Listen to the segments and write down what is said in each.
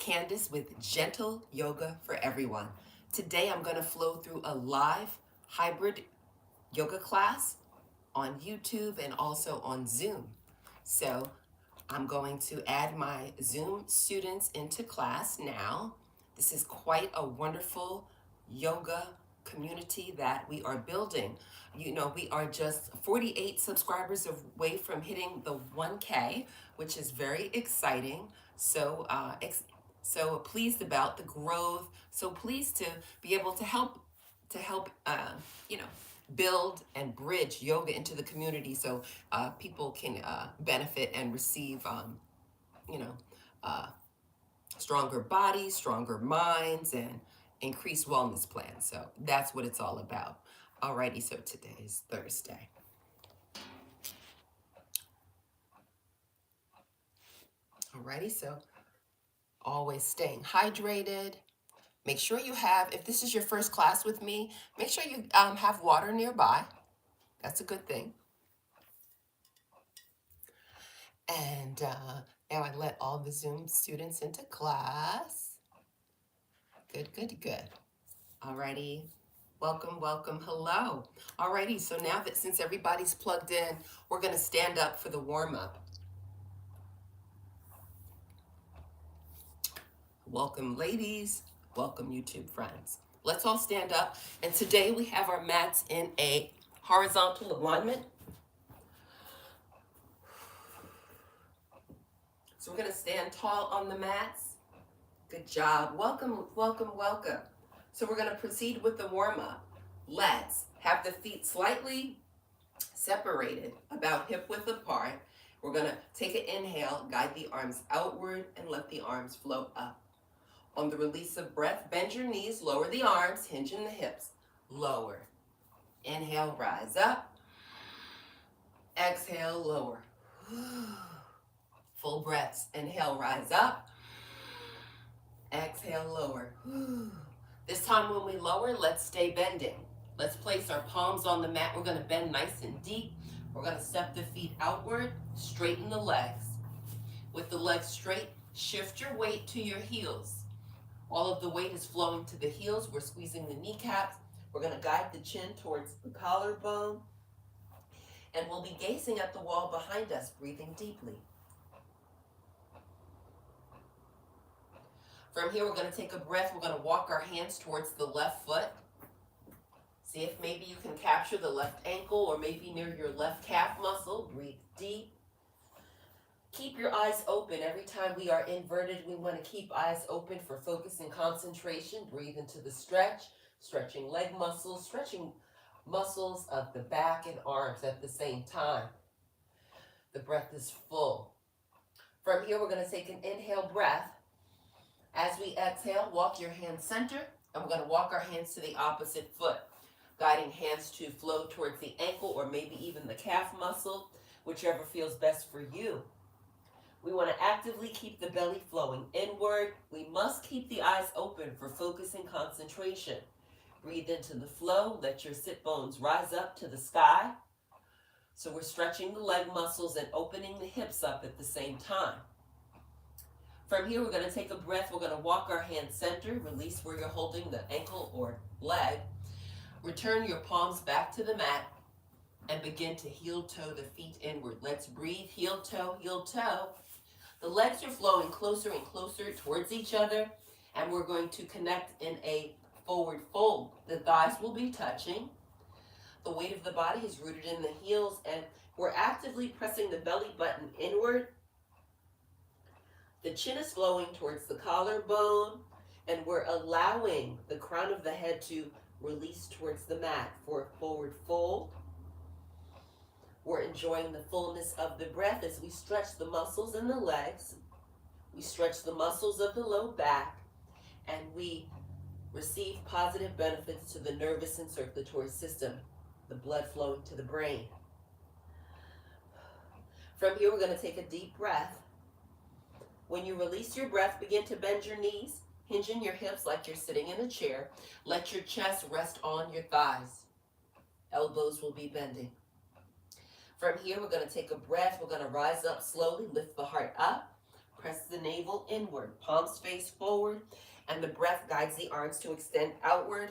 Candace with Gentle Yoga for Everyone. Today I'm going to flow through a live hybrid yoga class on YouTube and also on Zoom. So I'm going to add my Zoom students into class now. This is quite a wonderful yoga community that we are building. You know, we are just 48 subscribers away from hitting the 1K, which is very exciting. So, so pleased about the growth. So pleased to be able to help you know build and bridge yoga into the community so people can benefit and receive you know uh, stronger bodies, stronger minds, and increased wellness plans. So that's what it's all about. Alrighty, so today is Thursday. Alrighty, so always staying hydrated. Make sure you have, if this is your first class with me, make sure you have water nearby. That's a good thing. And now I let all the Zoom students into class. Good, good, good. Alrighty. Welcome, welcome, hello. Alrighty, so now that since everybody's plugged in, we're gonna stand up for the warm-up. Welcome, ladies. Welcome, YouTube friends. Let's all stand up. And today we have our mats in a horizontal alignment. So we're gonna stand tall on the mats. Good job. Welcome, welcome, welcome. So we're gonna proceed with the warm-up. Let's have the feet slightly separated, about hip width apart. We're gonna take an inhale, guide the arms outward, and let the arms float up. On the release of breath, bend your knees, lower the arms, hinge in the hips, lower. Inhale, rise up. Exhale, lower. Full breaths. Inhale, rise up. Exhale, lower. This time when we lower, let's stay bending. Let's place our palms on the mat. We're gonna bend nice and deep. We're gonna step the feet outward, straighten the legs. With the legs straight, shift your weight to your heels. All of the weight is flowing to the heels. We're squeezing the kneecaps. We're gonna guide the chin towards the collarbone. And we'll be gazing at the wall behind us, breathing deeply. From here, we're gonna take a breath. We're gonna walk our hands towards the left foot. See if maybe you can capture the left ankle or maybe near your left calf muscle. Breathe deep. Keep your eyes open. Every time we are inverted, we want to keep eyes open for focus and concentration. Breathe into the stretch, stretching leg muscles, stretching muscles of the back and arms at the same time. The breath is full. From here, we're going to take an inhale breath. As we exhale, walk your hands center, and we're going to walk our hands to the opposite foot, guiding hands to flow towards the ankle or maybe even the calf muscle, whichever feels best for you. We want to actively keep the belly flowing inward. We must keep the eyes open for focus and concentration. Breathe into the flow. Let your sit bones rise up to the sky. So we're stretching the leg muscles and opening the hips up at the same time. From here, we're going to take a breath. We're going to walk our hands center. Release where you're holding the ankle or leg. Return your palms back to the mat and begin to heel toe the feet inward. Let's breathe. Heel toe, heel toe. The legs are flowing closer and closer towards each other, and we're going to connect in a forward fold. The thighs will be touching. The weight of the body is rooted in the heels, and we're actively pressing the belly button inward. The chin is flowing towards the collarbone, and we're allowing the crown of the head to release towards the mat for a forward fold. We're enjoying the fullness of the breath as we stretch the muscles in the legs. We stretch the muscles of the low back, and we receive positive benefits to the nervous and circulatory system, the blood flowing to the brain. From here, we're going to take a deep breath. When you release your breath, begin to bend your knees, hinge in your hips like you're sitting in a chair. Let your chest rest on your thighs. Elbows will be bending. From here, we're going to take a breath. We're going to rise up slowly, lift the heart up. Press the navel inward, palms face forward, and the breath guides the arms to extend outward.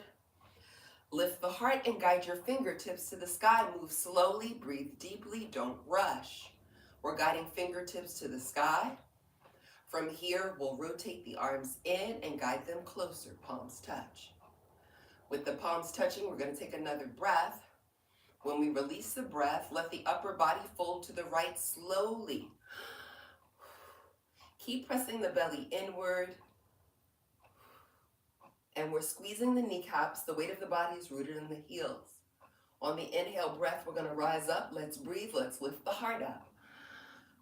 Lift the heart and guide your fingertips to the sky. Move slowly, breathe deeply, don't rush. We're guiding fingertips to the sky. From here, we'll rotate the arms in and guide them closer, palms touch. With the palms touching, we're going to take another breath. When we release the breath, let the upper body fold to the right slowly. Keep pressing the belly inward. And we're squeezing the kneecaps. The weight of the body is rooted in the heels. On the inhale breath, we're going to rise up. Let's breathe. Let's lift the heart up.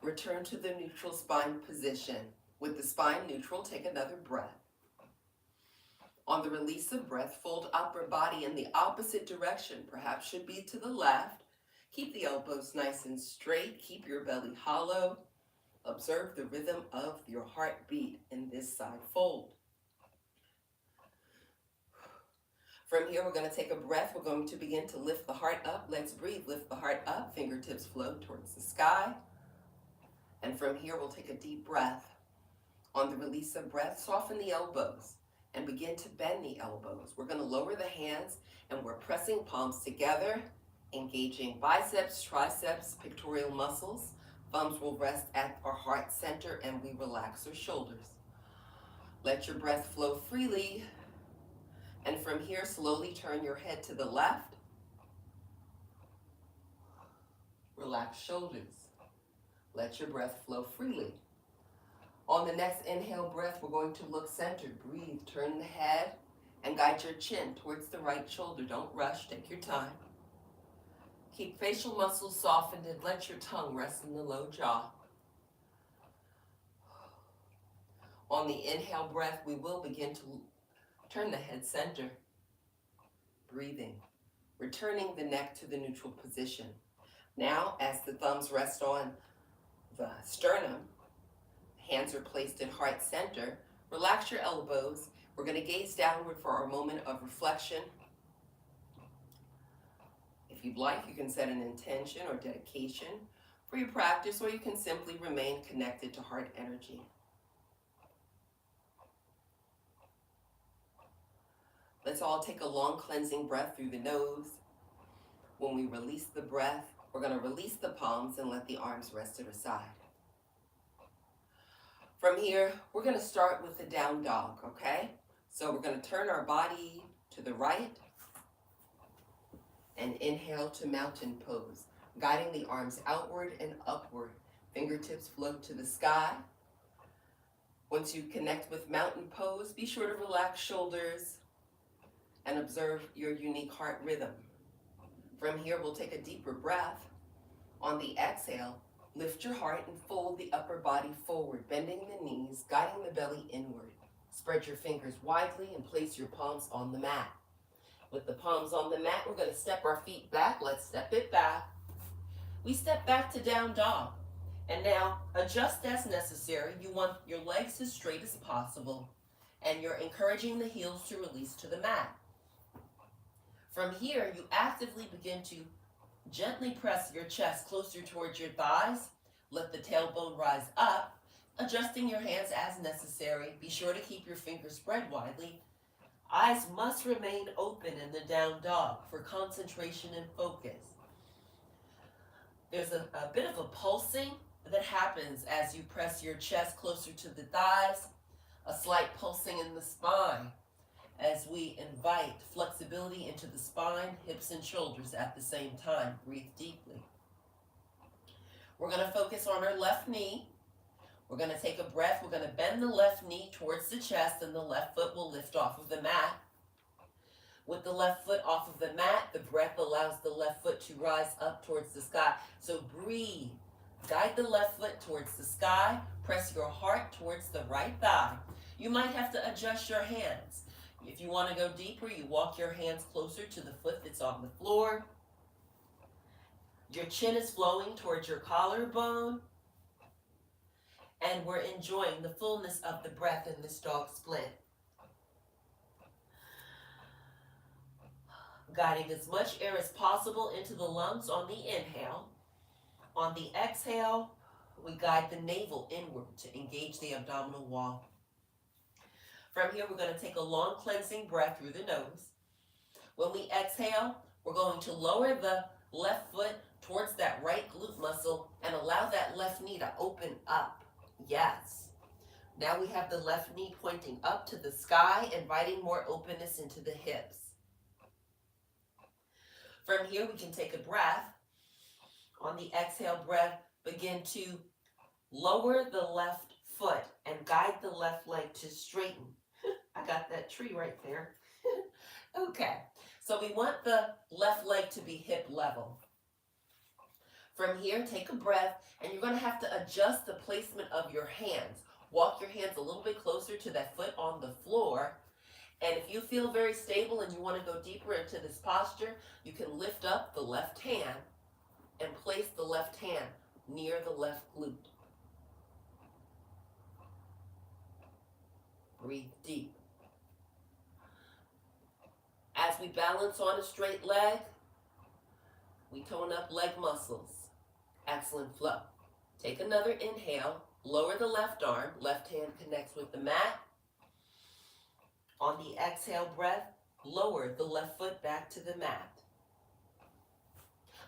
Return to the neutral spine position. With the spine neutral, take another breath. On the release of breath, fold upper body in the opposite direction. Perhaps should be to the left. Keep the elbows nice and straight. Keep your belly hollow. Observe the rhythm of your heartbeat in this side fold. From here, we're going to take a breath. We're going to begin to lift the heart up. Let's breathe. Lift the heart up. Fingertips flow towards the sky. And from here, we'll take a deep breath. On the release of breath, soften the elbows and begin to bend the elbows. We're going to lower the hands and we're pressing palms together, engaging biceps, triceps, pectoral muscles. Thumbs will rest at our heart center and we relax our shoulders. Let your breath flow freely. And from here, slowly turn your head to the left. Relax shoulders. Let your breath flow freely. On the next inhale breath, we're going to look centered. Breathe, turn the head, and guide your chin towards the right shoulder. Don't rush, take your time. Keep facial muscles softened and let your tongue rest in the low jaw. On the inhale breath, we will begin to turn the head center. Breathing, returning the neck to the neutral position. Now, as the thumbs rest on the sternum, hands are placed in heart center. Relax your elbows. We're going to gaze downward for our moment of reflection. If you'd like, you can set an intention or dedication for your practice, or you can simply remain connected to heart energy. Let's all take a long cleansing breath through the nose. When we release the breath, we're going to release the palms and let the arms rest at our side. From here, we're going to start with the down dog, okay? So we're going to turn our body to the right and inhale to mountain pose, guiding the arms outward and upward. Fingertips float to the sky. Once you connect with mountain pose, be sure to relax shoulders and observe your unique heart rhythm. From here, we'll take a deeper breath. On the exhale, lift your heart and fold the upper body forward, bending the knees, guiding the belly inward. Spread your fingers widely and place your palms on the mat. With the palms on the mat, we're going to step our feet back. Let's step it back. We step back to down dog. And now, adjust as necessary. You want your legs as straight as possible, and you're encouraging the heels to release to the mat. From here, you actively begin to gently press your chest closer towards your thighs. Let the tailbone rise up, adjusting your hands as necessary. Be sure to keep your fingers spread widely. Eyes must remain open in the down dog for concentration and focus. There's a bit of a pulsing that happens as you press your chest closer to the thighs, a slight pulsing in the spine as we invite flexibility into the spine, hips, and shoulders at the same time. Breathe deeply. We're going to focus on our left knee. We're going to take a breath. We're going to bend the left knee towards the chest, and the left foot will lift off of the mat. With the left foot off of the mat, the breath allows the left foot to rise up towards the sky. So breathe. Guide the left foot towards the sky. Press your heart towards the right thigh. You might have to adjust your hands. If you want to go deeper, you walk your hands closer to the foot that's on the floor. Your chin is flowing towards your collarbone. And we're enjoying the fullness of the breath in this dog split. Guiding as much air as possible into the lungs on the inhale. On the exhale, we guide the navel inward to engage the abdominal wall. From here, we're going to take a long cleansing breath through the nose. When we exhale, we're going to lower the left foot towards that right glute muscle and allow that left knee to open up. Yes. Now we have the left knee pointing up to the sky, inviting more openness into the hips. From here, we can take a breath. On the exhale breath, begin to lower the left foot and guide the left leg to straighten. I got that tree right there. Okay, so we want the left leg to be hip level. From here, take a breath, and you're going to have to adjust the placement of your hands. Walk your hands a little bit closer to that foot on the floor. And if you feel very stable and you want to go deeper into this posture, you can lift up the left hand and place the left hand near the left glute. Breathe deep. As we balance on a straight leg, we tone up leg muscles. Excellent flow. Take another inhale, lower the left arm, left hand connects with the mat. On the exhale breath, lower the left foot back to the mat.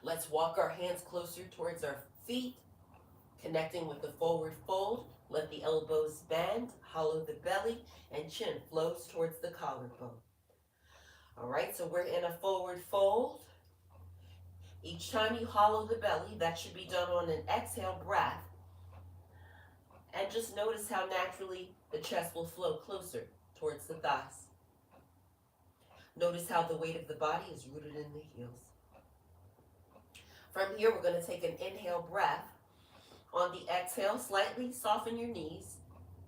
Let's walk our hands closer towards our feet, connecting with the forward fold. Let the elbows bend, hollow the belly, and chin flows towards the collarbone. All right, so we're in a forward fold. Each time you hollow the belly, that should be done on an exhale breath. And just notice how naturally the chest will flow closer towards the thighs. Notice how the weight of the body is rooted in the heels. From here, we're going to take an inhale breath. On the exhale, slightly soften your knees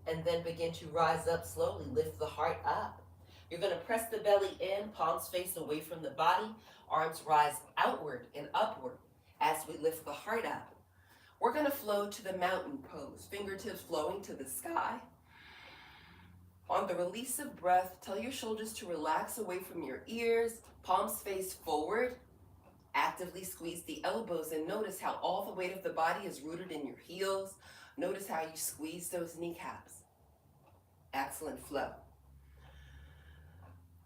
and then begin to rise up slowly. Lift the heart up. You're going to press the belly in, palms face away from the body, arms rise outward and upward as we lift the heart up. We're going to flow to the mountain pose, fingertips flowing to the sky. On the release of breath, tell your shoulders to relax away from your ears, palms face forward. Actively squeeze the elbows and notice how all the weight of the body is rooted in your heels. Notice how you squeeze those kneecaps. Excellent flow.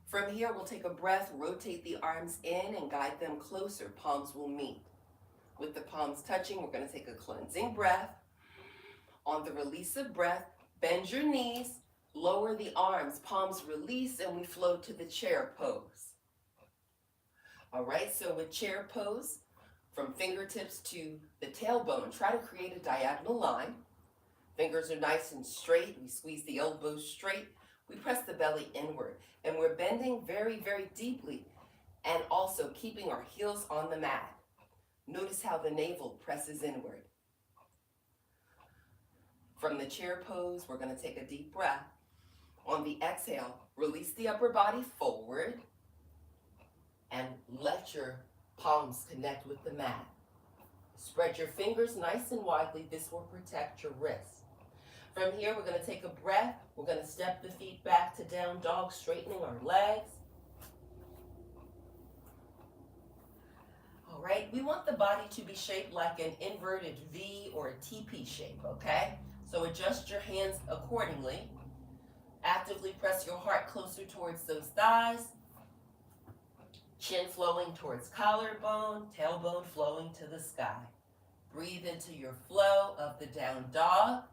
From here, we'll take a breath, rotate the arms in and guide them closer. Palms will meet. With the palms touching, we're going to take a cleansing breath. On the release of breath, bend your knees, lower the arms, palms release, and we flow to the chair pose. All right, so with chair pose, from fingertips to the tailbone, try to create a diagonal line. Fingers are nice and straight. We squeeze the elbows straight. We press the belly inward, and we're bending very, very deeply and also keeping our heels on the mat. Notice how the navel presses inward. From the chair pose, we're going to take a deep breath. On the exhale, release the upper body forward and let your palms connect with the mat. Spread your fingers nice and widely. This will protect your wrists. From here, we're going to take a breath. We're going to step the feet back to down dog, straightening our legs. All right, we want the body to be shaped like an inverted V or a TP shape, okay? So adjust your hands accordingly. Actively press your heart closer towards those thighs. Chin flowing towards collarbone, tailbone flowing to the sky. Breathe into your flow of the down dog.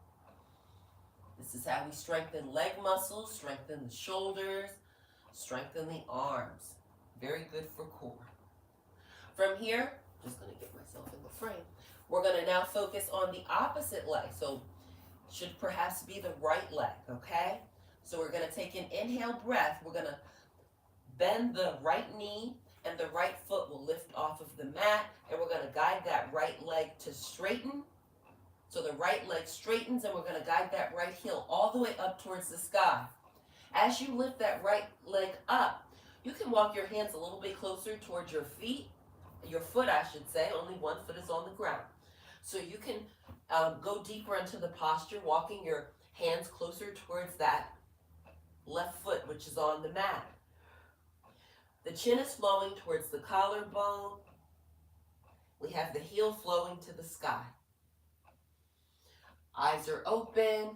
This is how we strengthen leg muscles, strengthen the shoulders, strengthen the arms. Very good for core. From here, just going to get myself in the frame. We're going to now focus on the opposite leg. So should perhaps be the right leg, okay? So we're going to take an inhale breath. We're going to bend the right knee and the right foot will lift off of the mat, and we're going to guide that right leg to straighten. So the right leg straightens, and we're going to guide that right heel all the way up towards the sky. As you lift that right leg up, you can walk your hands a little bit closer towards your feet, your foot I should say, only one foot is on the ground. So you can go deeper into the posture, walking your hands closer towards that left foot, which is on the mat. The chin is flowing towards the collarbone. We have the heel flowing to the sky. Eyes are open,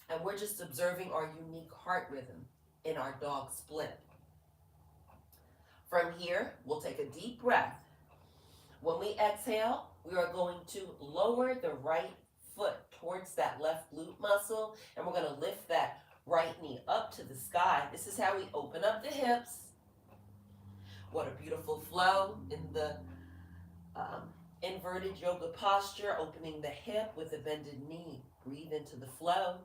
and we're just observing our unique heart rhythm in our dog split. From here, we'll take a deep breath. When we exhale, we are going to lower the right foot towards that left glute muscle, and we're going to lift that right knee up to the sky. This is how we open up the hips. What a beautiful flow in the inverted yoga posture, opening the hip with a bended knee. Breathe into the flow.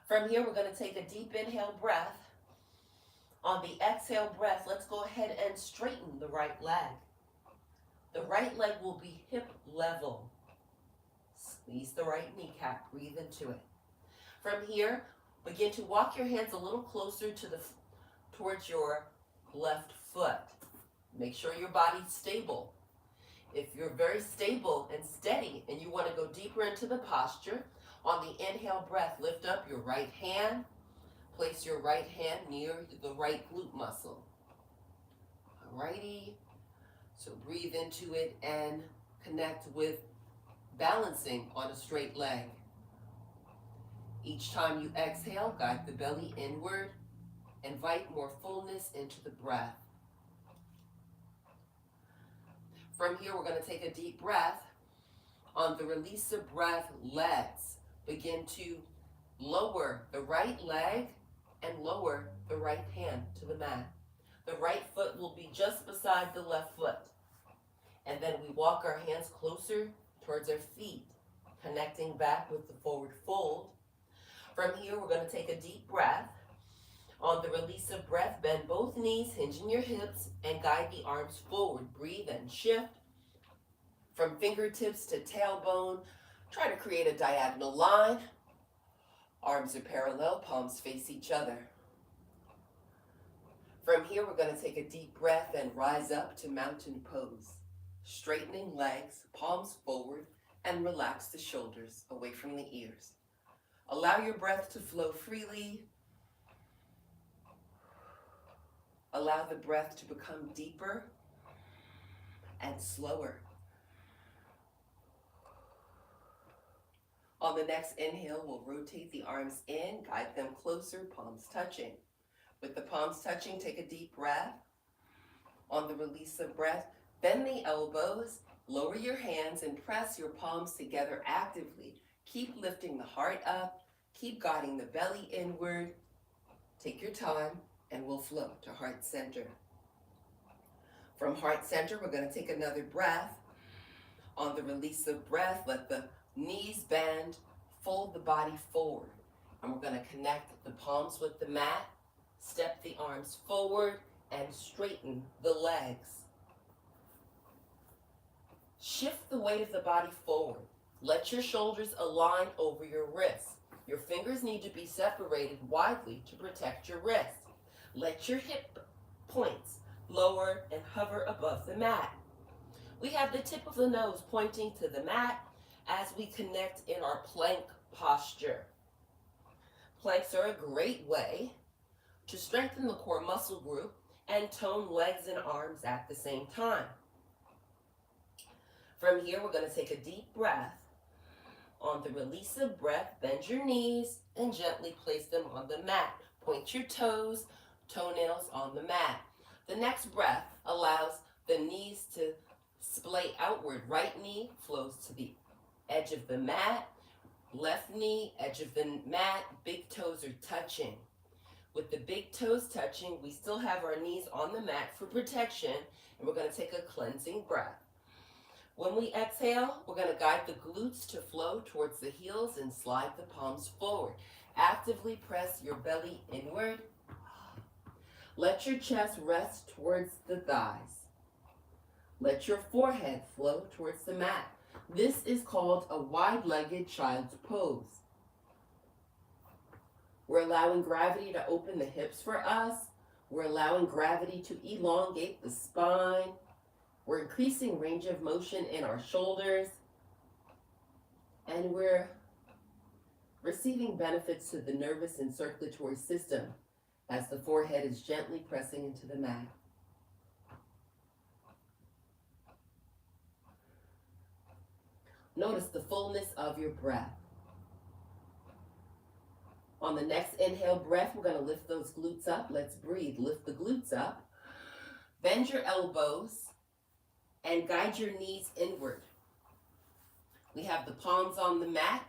From here, we're going to take a deep inhale breath. On the exhale breath, let's go ahead and straighten the right leg. The right leg will be hip level. Squeeze the right kneecap, breathe into it. From here, begin to walk your hands a little closer towards your left foot. Make sure your body's stable. If you're very stable and steady and you want to go deeper into the posture, on the inhale breath, lift up your right hand. Place your right hand near the right glute muscle. Alrighty. So breathe into it and connect with balancing on a straight leg. Each time you exhale, guide the belly inward. Invite more fullness into the breath. From here, we're going to take a deep breath. On the release of breath, let's begin to lower the right leg and lower the right hand to the mat. The right foot will be just beside the left foot. And then we walk our hands closer towards our feet, connecting back with the forward fold. From here, we're going to take a deep breath. On the release of breath, bend both knees, hinging your hips, and guide the arms forward. Breathe and shift. From fingertips to tailbone, try to create a diagonal line. Arms are parallel, palms face each other. From here, we're going to take a deep breath and rise up to mountain pose. Straightening legs, palms forward, and relax the shoulders away from the ears. Allow your breath to flow freely. Allow the breath to become deeper and slower. On the next inhale, we'll rotate the arms in, guide them closer, palms touching. With the palms touching, take a deep breath. On the release of breath, bend the elbows, lower your hands, and press your palms together actively. Keep lifting the heart up, keep guiding the belly inward. Take your time, and we'll flow to heart center. From heart center, we're going to take another breath. On the release of breath, let the knees bend, fold the body forward. And we're going to connect the palms with the mat, step the arms forward, and straighten the legs. Shift the weight of the body forward. Let your shoulders align over your wrists. Your fingers need to be separated widely to protect your wrists. Let your hip points lower and hover above the mat. We have the tip of the nose pointing to the mat as we connect in our plank posture. Planks are a great way to strengthen the core muscle group and tone legs and arms at the same time. From here, we're going to take a deep breath. On the release of breath, bend your knees and gently place them on the mat. Point your toes, toenails on the mat. The next breath allows the knees to splay outward. Right knee flows to the edge of the mat. Left knee, edge of the mat. Big toes are touching. With the big toes touching, we still have our knees on the mat for protection, and we're going to take a cleansing breath. When we exhale, we're going to guide the glutes to flow towards the heels and slide the palms forward. Actively press your belly inward. Let your chest rest towards the thighs. Let your forehead flow towards the mat. This is called a wide-legged child's pose. We're allowing gravity to open the hips for us. We're allowing gravity to elongate the spine. We're increasing range of motion in our shoulders. And we're receiving benefits to the nervous and circulatory system as the forehead is gently pressing into the mat. Notice the fullness of your breath. On the next inhale breath, we're going to lift those glutes up. Let's breathe. Lift the glutes up. Bend your elbows and guide your knees inward. We have the palms on the mat.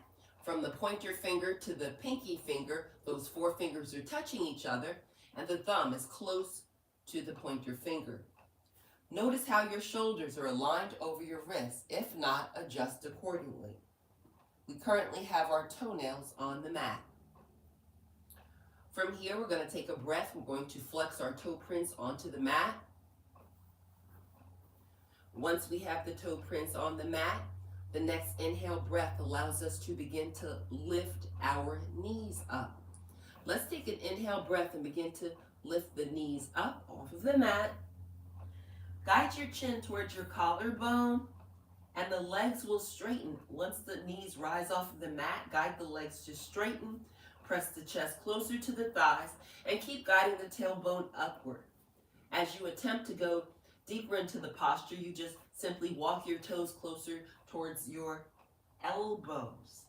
From the pointer finger to the pinky finger, those four fingers are touching each other, and the thumb is close to the pointer finger. Notice how your shoulders are aligned over your wrists. If not, adjust accordingly. We currently have our toenails on the mat. From here, we're going to take a breath. We're going to flex our toe prints onto the mat. Once we have the toe prints on the mat, the next inhale breath allows us to begin to lift our knees up. Let's take an inhale breath and begin to lift the knees up off of the mat. Guide your chin towards your collarbone, and the legs will straighten. Once the knees rise off of the mat, guide the legs to straighten. Press the chest closer to the thighs, and keep guiding the tailbone upward. As you attempt to go deeper into the posture, you just simply walk your toes closer towards your elbows.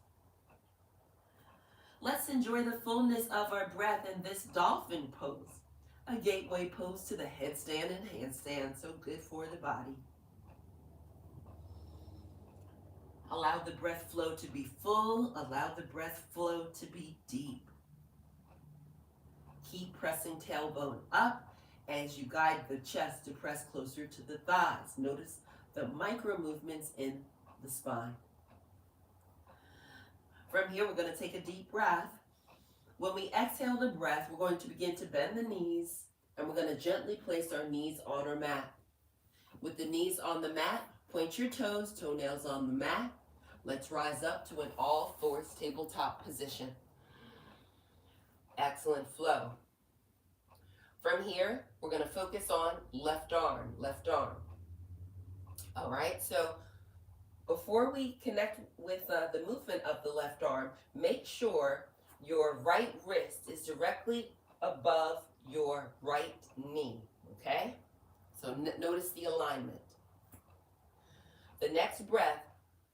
Let's enjoy the fullness of our breath in this dolphin pose, a gateway pose to the headstand and handstand, so good for the body. Allow the breath flow to be full. Allow the breath flow to be deep. Keep pressing tailbone up as you guide the chest to press closer to the thighs. Notice the micro movements in the spine. From here, we're going to take a deep breath. When we exhale the breath, we're going to begin to bend the knees, and we're going to gently place our knees on our mat. With the knees on the mat, point your toes, toenails on the mat. Let's rise up to an all fours tabletop position. Excellent flow. From here, we're going to focus on left arm, left arm. All right, so before we connect with the movement of the left arm, make sure your right wrist is directly above your right knee, okay? So notice the alignment. The next breath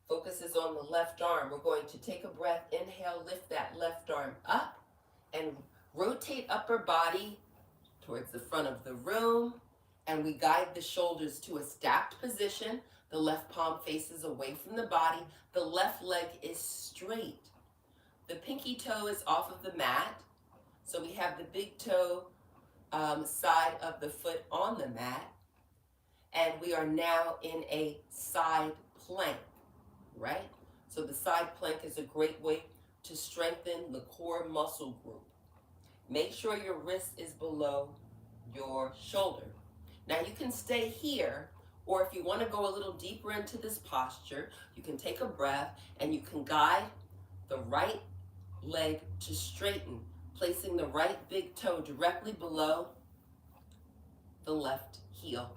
focuses on the left arm. We're going to take a breath, inhale, lift that left arm up, and rotate upper body towards the front of the room, and we guide the shoulders to a stacked position. The left palm faces away from the body. The left leg is straight. The pinky toe is off of the mat, so we have the big toe side of the foot on the mat, and we are now in a side plank, right? So the side plank is a great way to strengthen the core muscle group. Make sure your wrist is below your shoulder. Now you can stay here, or if you want to go a little deeper into this posture, you can take a breath and you can guide the right leg to straighten, placing the right big toe directly below the left heel.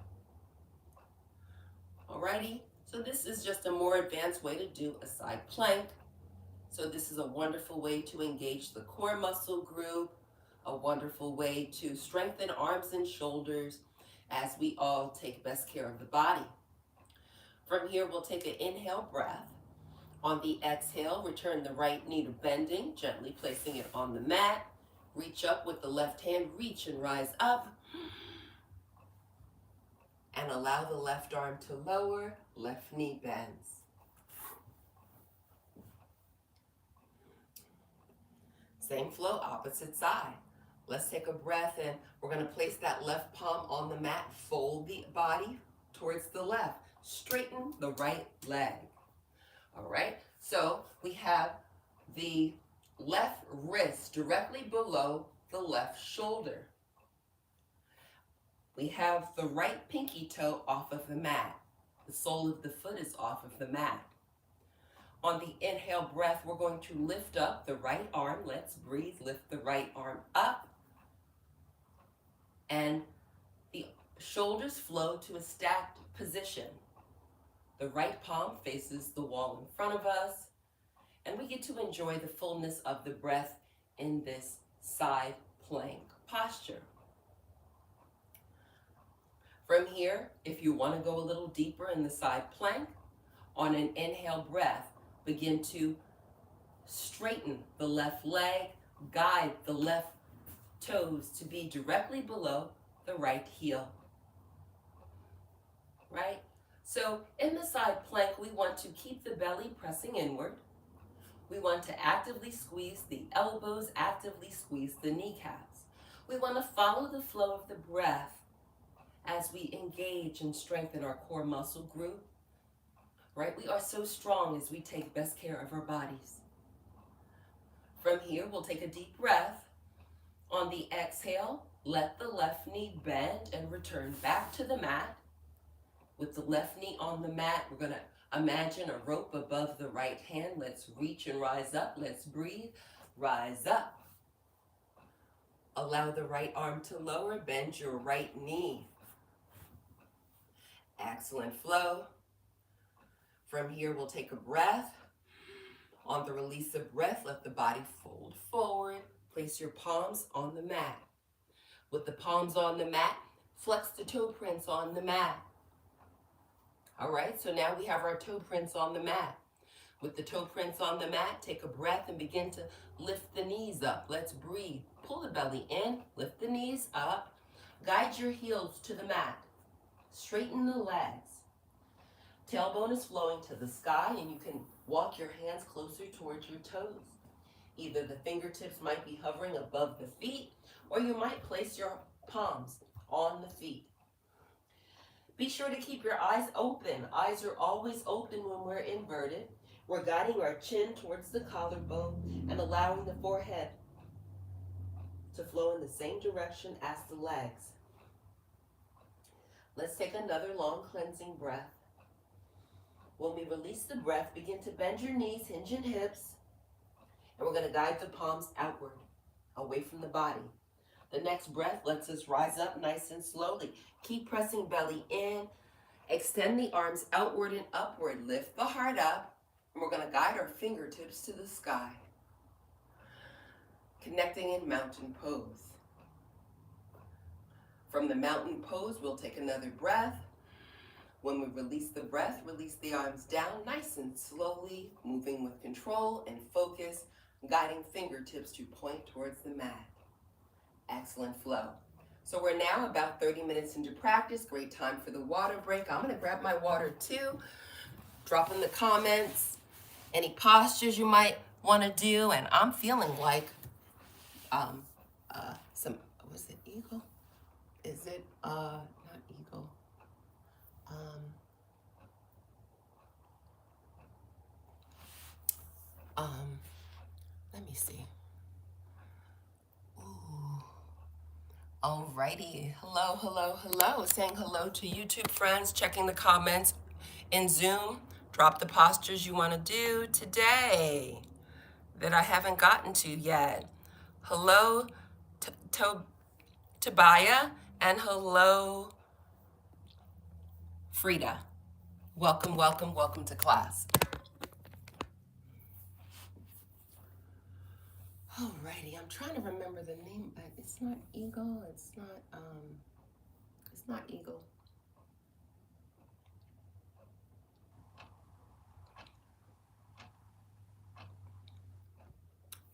Alrighty, so this is just a more advanced way to do a side plank. So this is a wonderful way to engage the core muscle group, a wonderful way to strengthen arms and shoulders as we all take best care of the body. From here, we'll take an inhale breath. On the exhale, return the right knee to bending, gently placing it on the mat. Reach up with the left hand, reach and rise up. And allow the left arm to lower, left knee bends. Same flow, opposite side. Let's take a breath and we're going to place that left palm on the mat, fold the body towards the left, straighten the right leg. All right, so we have the left wrist directly below the left shoulder. We have the right pinky toe off of the mat. The sole of the foot is off of the mat. On the inhale breath, we're going to lift up the right arm. Let's breathe. Lift the right arm up. And the shoulders flow to a stacked position. The right palm faces the wall in front of us. And we get to enjoy the fullness of the breath in this side plank posture. From here, if you want to go a little deeper in the side plank, On an inhale breath, begin to straighten the left leg, guide the left toes to be directly below the right heel. Right? So in the side plank, we want to keep the belly pressing inward. We want to actively squeeze the elbows, actively squeeze the kneecaps. We want to follow the flow of the breath as we engage and strengthen our core muscle group. Right? We are so strong as we take best care of our bodies. From here, we'll take a deep breath. On the exhale, let the left knee bend and return back to the mat. With the left knee on the mat, we're going to imagine a rope above the right hand. Let's reach and rise up. Let's breathe. Rise up. Allow the right arm to lower. Bend your right knee. Excellent flow. From here, we'll take a breath. On the release of breath, let the body fold forward. Place your palms on the mat. With the palms on the mat, flex the toe prints on the mat. All right, so now we have our toe prints on the mat. With the toe prints on the mat, take a breath and begin to lift the knees up. Let's breathe. Pull the belly in, lift the knees up. Guide your heels to the mat. Straighten the legs. Tailbone is flowing to the sky, and you can walk your hands closer towards your toes. Either the fingertips might be hovering above the feet, or you might place your palms on the feet. Be sure to keep your eyes open. Eyes are always open when we're inverted. We're guiding our chin towards the collarbone and allowing the forehead to flow in the same direction as the legs. Let's take another long cleansing breath. When we release the breath, begin to bend your knees, hinge your hips, and we're going to guide the palms outward, away from the body. The next breath lets us rise up nice and slowly. Keep pressing belly in. Extend the arms outward and upward. Lift the heart up, and we're going to guide our fingertips to the sky. Connecting in mountain pose. From the mountain pose, we'll take another breath. When we release the breath, release the arms down nice and slowly, moving with control and focus, guiding fingertips to point towards the mat. Excellent flow. So we're now about 30 minutes into practice. Great time for the water break. I'm going to grab my water too. Drop in the comments any postures you might want to do. And I'm feeling like was it eagle? Is it, not eagle. Let me see. Ooh. Alrighty. Hello, hello, hello. Saying hello to YouTube friends, checking the comments in Zoom. Drop the postures you want to do today that I haven't gotten to yet. Hello, Tobiah, and hello, Frida. Welcome, welcome, welcome to class. Alrighty, I'm trying to remember the name, but it's not eagle, it's not eagle.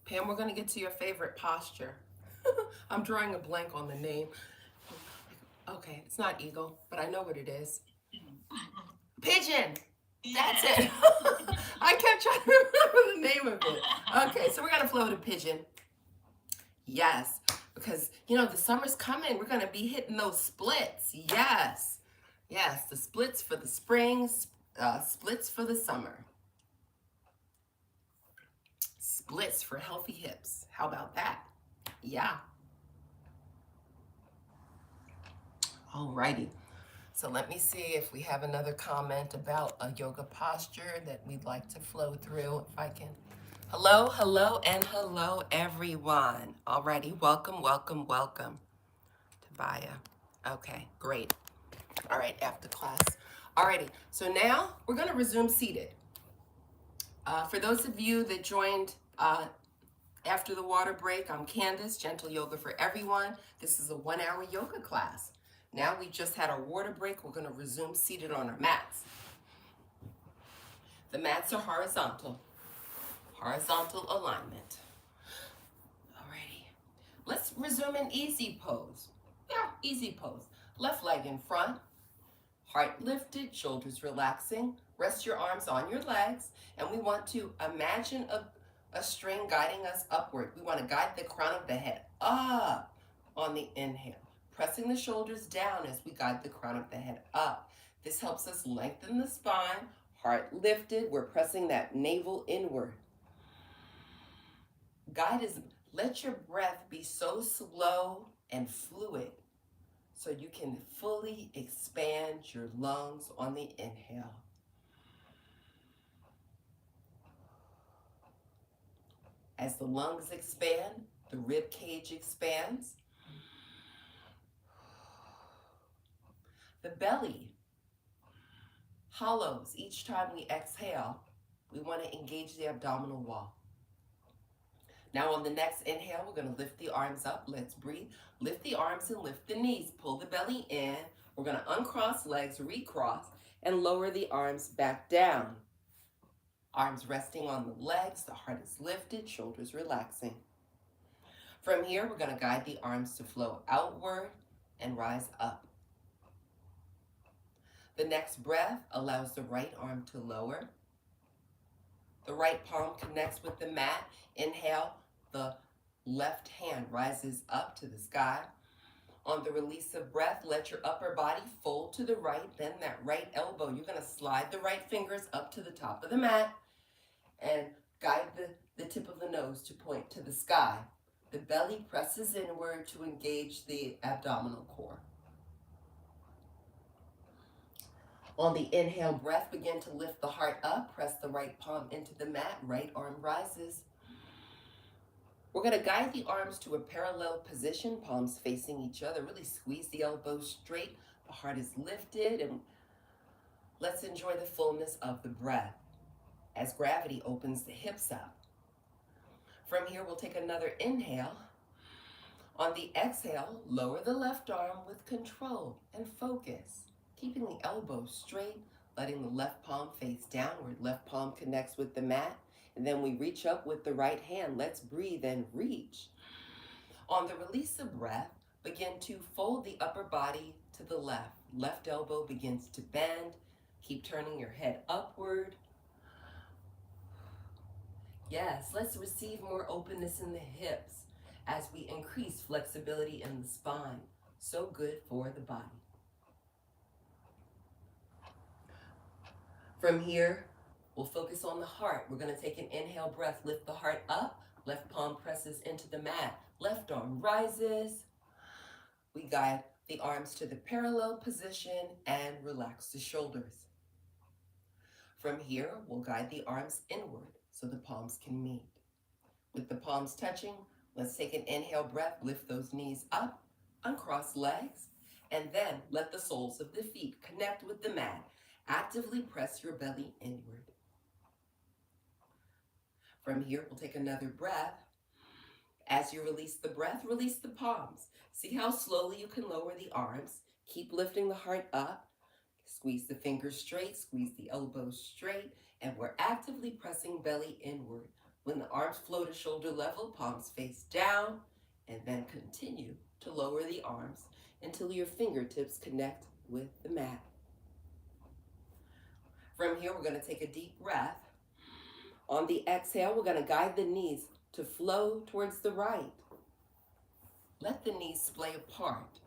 Pam, we're gonna get to your favorite posture. I'm drawing a blank on the name. Okay, it's not eagle, but I know what it is. Pigeon! That's it. I kept trying to remember the name of it. Okay, so we're gonna flow to pigeon. Yes, because you know the summer's coming. We're gonna be hitting those splits. Yes, yes, the splits for the spring, splits for the summer. Splits for healthy hips. How about that? Yeah. Alrighty. So let me see if we have another comment about a yoga posture that we'd like to flow through, if I can. Hello, hello, and hello, everyone. Alrighty, welcome, welcome, welcome. Tobiah. Okay, great. All right, after class. Alrighty, so now we're gonna resume seated. For those of you that joined after the water break, I'm Candace, Gentle Yoga for Everyone. This is a 1-hour yoga class. Now we just had our water break. We're going to resume seated on our mats. The mats are horizontal alignment. Alrighty, let's resume an easy pose. Yeah, easy pose. Left leg in front, heart lifted, shoulders relaxing. Rest your arms on your legs, and we want to imagine a string guiding us upward. We want to guide the crown of the head up on the inhale, pressing the shoulders down as we guide the crown of the head up. This helps us lengthen the spine, heart lifted. We're pressing that navel inward. Let your breath be so slow and fluid so you can fully expand your lungs on the inhale. As the lungs expand, the rib cage expands. The belly hollows each time we exhale. We want to engage the abdominal wall. Now on the next inhale, we're going to lift the arms up. Let's breathe. Lift the arms and lift the knees. Pull the belly in. We're going to uncross legs, recross, and lower the arms back down. Arms resting on the legs. The heart is lifted, shoulders relaxing. From here, we're going to guide the arms to flow outward and rise up. The next breath allows the right arm to lower. The right palm connects with the mat. Inhale, the left hand rises up to the sky. On the release of breath, let your upper body fold to the right. Bend that right elbow. You're going to slide the right fingers up to the top of the mat and guide the tip of the nose to point to the sky. The belly presses inward to engage the abdominal core. On the inhale breath, begin to lift the heart up. Press the right palm into the mat. Right arm rises. We're going to guide the arms to a parallel position, palms facing each other. Really squeeze the elbows straight. The heart is lifted, and let's enjoy the fullness of the breath as gravity opens the hips up. From here, we'll take another inhale. On the exhale, lower the left arm with control and focus, keeping the elbows straight, letting the left palm face downward. Left palm connects with the mat. And then we reach up with the right hand. Let's breathe and reach. On the release of breath, begin to fold the upper body to the left. Left elbow begins to bend. Keep turning your head upward. Yes, let's receive more openness in the hips as we increase flexibility in the spine. So good for the body. From here, we'll focus on the heart. We're going to take an inhale breath, lift the heart up. Left palm presses into the mat. Left arm rises. We guide the arms to the parallel position and relax the shoulders. From here, we'll guide the arms inward so the palms can meet. With the palms touching, let's take an inhale breath, lift those knees up, uncross legs, and then let the soles of the feet connect with the mat. Actively press your belly inward. From here, we'll take another breath. As you release the breath, release the palms. See how slowly you can lower the arms. Keep lifting the heart up. Squeeze the fingers straight, squeeze the elbows straight, and we're actively pressing belly inward. When the arms flow to shoulder level, palms face down, and then continue to lower the arms until your fingertips connect with the mat. From here, we're going to take a deep breath. On the exhale, we're going to guide the knees to flow towards the right. Let the knees splay apart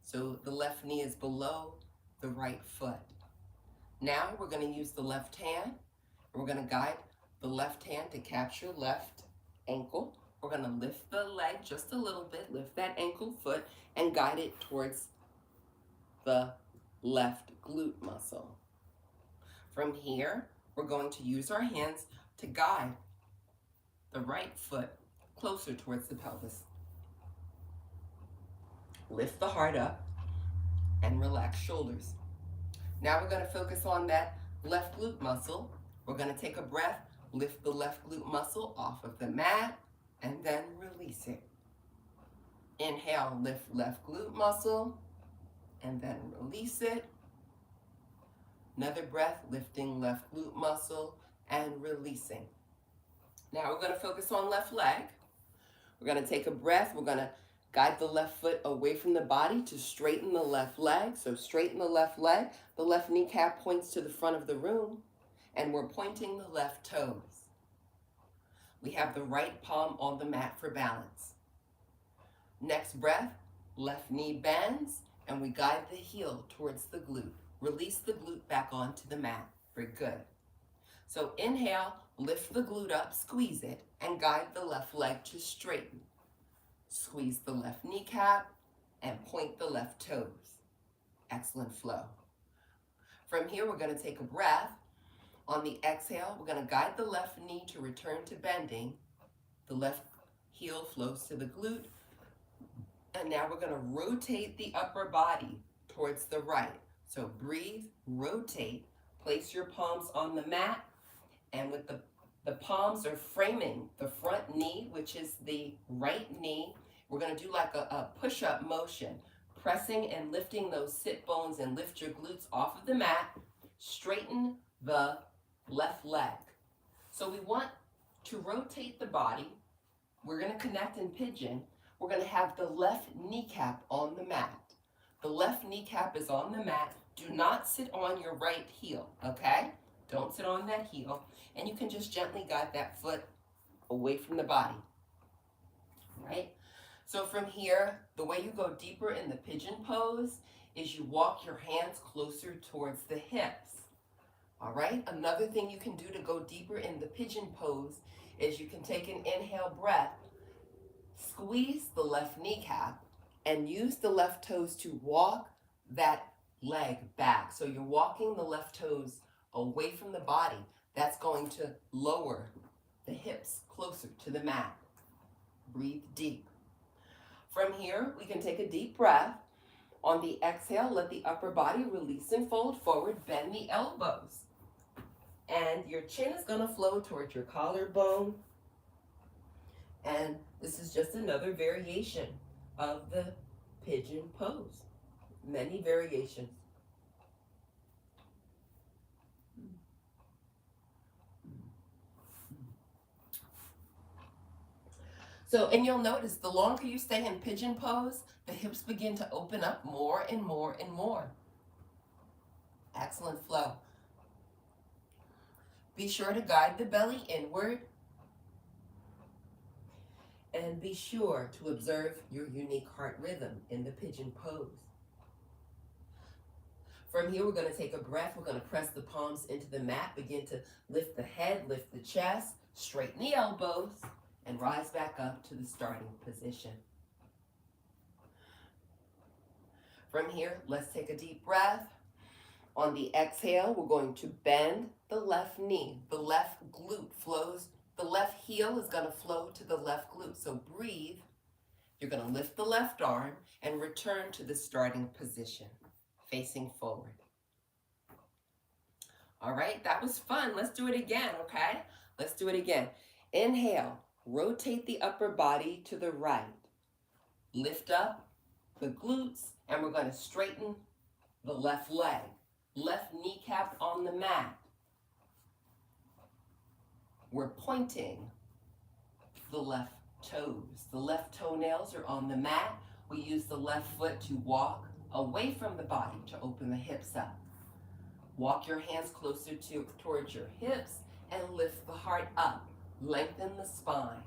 so the left knee is below the right foot. Now we're going to use the left hand. We're going to guide the left hand to capture left ankle. We're going to lift the leg just a little bit, lift that ankle foot, and guide it towards the left glute muscle. From here, we're going to use our hands to guide the right foot closer towards the pelvis. Lift the heart up and relax shoulders. Now we're going to focus on that left glute muscle. We're going to take a breath, lift the left glute muscle off of the mat, and then release it. Inhale, lift left glute muscle, and then release it. Another breath, lifting left glute muscle and releasing. Now we're going to focus on left leg. We're going to take a breath. We're going to guide the left foot away from the body to straighten the left leg. So straighten the left leg. The left kneecap points to the front of the room, and we're pointing the left toes. We have the right palm on the mat for balance. Next breath, left knee bends, and we guide the heel towards the glute. Release the glute back onto the mat. Very good. So inhale, lift the glute up, squeeze it, and guide the left leg to straighten. Squeeze the left kneecap and point the left toes. Excellent flow. From here, we're going to take a breath. On the exhale, we're going to guide the left knee to return to bending. The left heel flows to the glute. And now we're going to rotate the upper body towards the right. So breathe, rotate, place your palms on the mat, and with the palms are framing the front knee, which is the right knee. We're going to do like a push-up motion, pressing and lifting those sit bones and lift your glutes off of the mat. Straighten the left leg. So we want to rotate the body. We're going to connect in pigeon. We're going to have the left kneecap on the mat. The left kneecap is on the mat. Do not sit on your right heel, okay? Don't sit on that heel. And you can just gently guide that foot away from the body, right? So from here, the way you go deeper in the pigeon pose is you walk your hands closer towards the hips, all right? Another thing you can do to go deeper in the pigeon pose is you can take an inhale breath, squeeze the left kneecap, and use the left toes to walk that leg back. So you're walking the left toes away from the body. That's going to lower the hips closer to the mat. Breathe deep. From here, we can take a deep breath. On the exhale, let the upper body release and fold forward. Bend the elbows. And your chin is going to flow towards your collarbone. And this is just another variation of the pigeon pose. Many variations. So, and you'll notice the longer you stay in pigeon pose, the hips begin to open up more and more and more. Excellent flow. Be sure to guide the belly inward. And be sure to observe your unique heart rhythm in the pigeon pose. From here, we're going to take a breath. We're going to press the palms into the mat. Begin to lift the head, lift the chest, straighten the elbows, and rise back up to the starting position. From here, let's take a deep breath. On the exhale, we're going to bend the left knee. The left glute flows. The left heel is going to flow to the left glute. So breathe. You're going to lift the left arm and return to the starting position, facing forward. All right, that was fun. Let's do it again, okay? Let's do it again. Inhale, rotate the upper body to the right. Lift up the glutes, and we're going to straighten the left leg. Left kneecap on the mat. We're pointing the left toes. The left toenails are on the mat. We use the left foot to walk away from the body to open the hips up. Walk your hands closer towards your hips and lift the heart up. Lengthen the spine.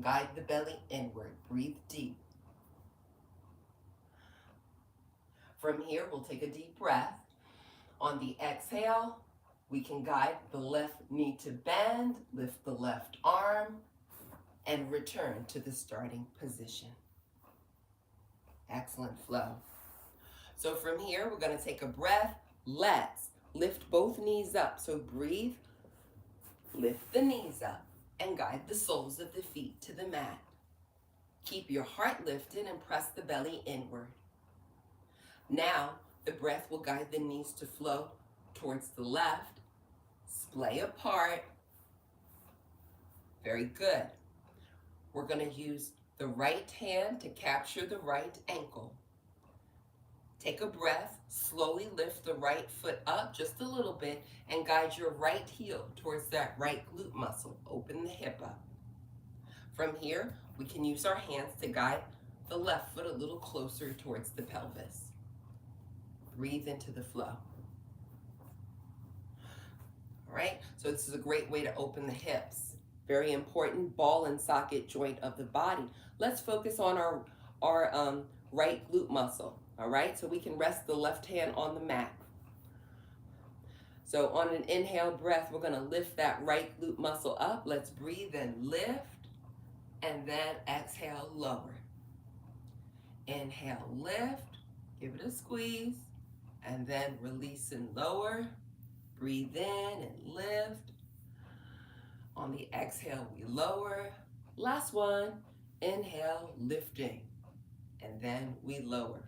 Guide the belly inward. Breathe deep. From here, we'll take a deep breath. On the exhale, we can guide the left knee to bend, lift the left arm, and return to the starting position. Excellent flow. So from here, we're going to take a breath. Let's lift both knees up. So breathe, lift the knees up, and guide the soles of the feet to the mat. Keep your heart lifted and press the belly inward. Now, the breath will guide the knees to flow towards the left, splay apart. Very good. We're going to use the right hand to capture the right ankle. Take a breath, slowly lift the right foot up just a little bit and guide your right heel towards that right glute muscle. Open the hip up. From here, we can use our hands to guide the left foot a little closer towards the pelvis. Breathe into the flow. All right, so this is a great way to open the hips. Very important ball and socket joint of the body. Let's focus on our right glute muscle. All right, so we can rest the left hand on the mat. So on an inhale breath, we're gonna lift that right glute muscle up. Let's breathe and lift, and then exhale, lower. Inhale, lift, give it a squeeze, and then release and lower. Breathe in and lift. On the exhale, we lower. Last one, inhale, lifting, and then we lower.